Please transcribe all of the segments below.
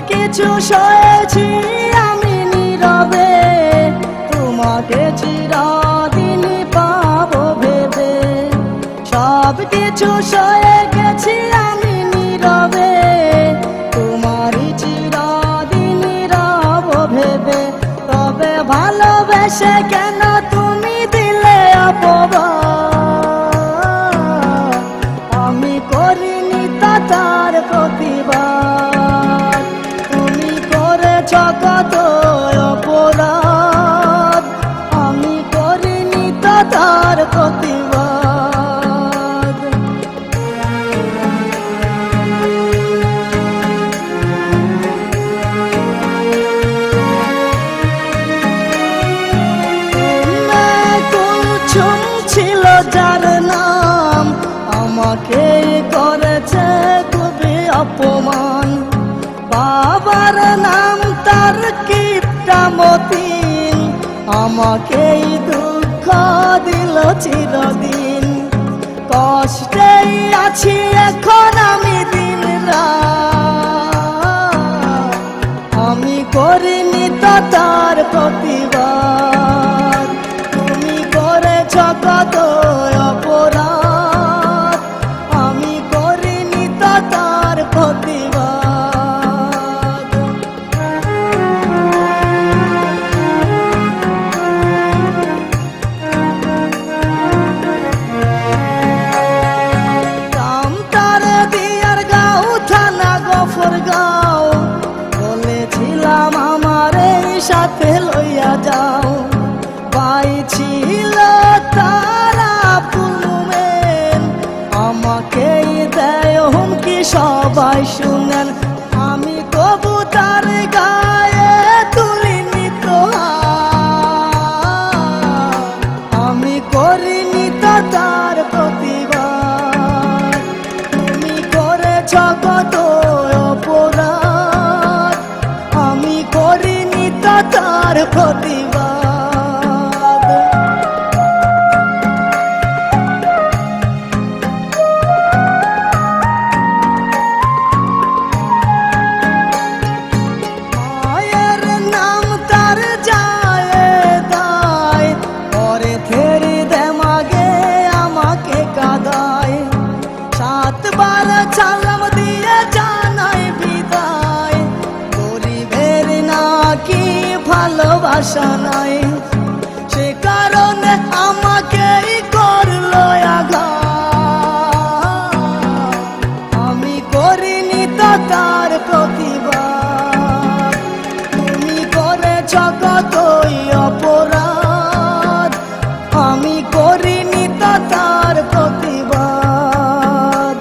কিছু সয়েছি আমি নীরবে, তোমাকে চিরদিন পাবো ভেবে। সব কিছু সয়ে গেছি আমি নীরবে, তোমারই চিরদিন রব ভেবে। তবে ভালোবেসে কেন তুমি দিলে অপবাদ, আমি করিনি তা তার প্রতিবাদ। তুমি করেছ কত অপরাধ, আমি করিনি তা তার প্রতিবাদ। কুলছুম ছিল যার নাম, আমাকে করেছে খুবই অপমান। বাবার নাম তার কিপটামতিন, আমাকেই দুঃখ দিল চিরদিন। কষ্টেই আছি এখন আমি দিন রাত, আমি করিনি তো তার প্রতিবাদ। তুমি করেছ কত অপরাধ, আমি করিনি তো তার প্রতিবাদ। বলেছিলাম আমার এই সাথে লইয়া যাও, ভাই ছিল তারা পুলমেন, আমাকেই দেয় হুমকি সবাই শুনেন। আমি তবু তার গায়ে তুলিনি তো হাত, আমি করিনি তো তার প্রতিবাদ। তুমি করেছ কত অপরাধ, আমি করিনি তো তার প্রতিবাদ। মায়ের নাম তার যায় দায়, পরে ফেরি দেমাগে আমাকে কাঁদায়। 7 বার চালাম দিয়ে জানাই বিদায়, গরিবের নাকি ভালোবাসা নাই। সে কারণে আমাকেই করলো আঘাত, আমি করিনি তো তার প্রতিবাদ। তুমি করেছ কতই অপরাধ, আমি করিনি তো তার প্রতিবাদ।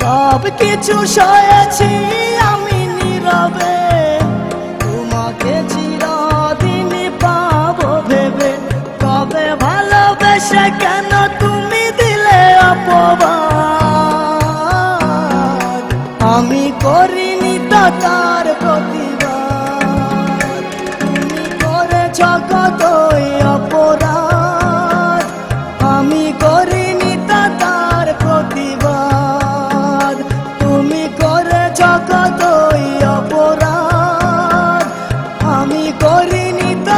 সব কিছু সয়েছি আমি নীরবে, তোমাকে চিরদিন পাবো ভেবে। তবে ভালোবেসে কেন তুমি দিলে অপবাদ, আমি করিনি তো তার প্রতিবাদ। তুমি করেছ কতই অপরাধ, আমি করিনি তো তার প্রতিবাদ। তুমি করেছ কতই অপরাধ, আমি করিনি তো